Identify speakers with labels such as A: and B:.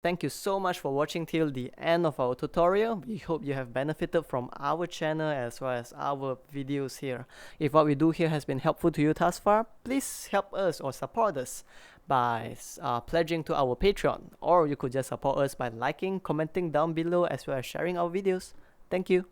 A: Thank you so much for watching till the end of our tutorial. We hope you have benefited from our channel as well as our videos here. If what we do here has been helpful to you thus far, please help us or support us by pledging to our Patreon, or you could just support us by liking, commenting down below as well as sharing our videos. Thank you.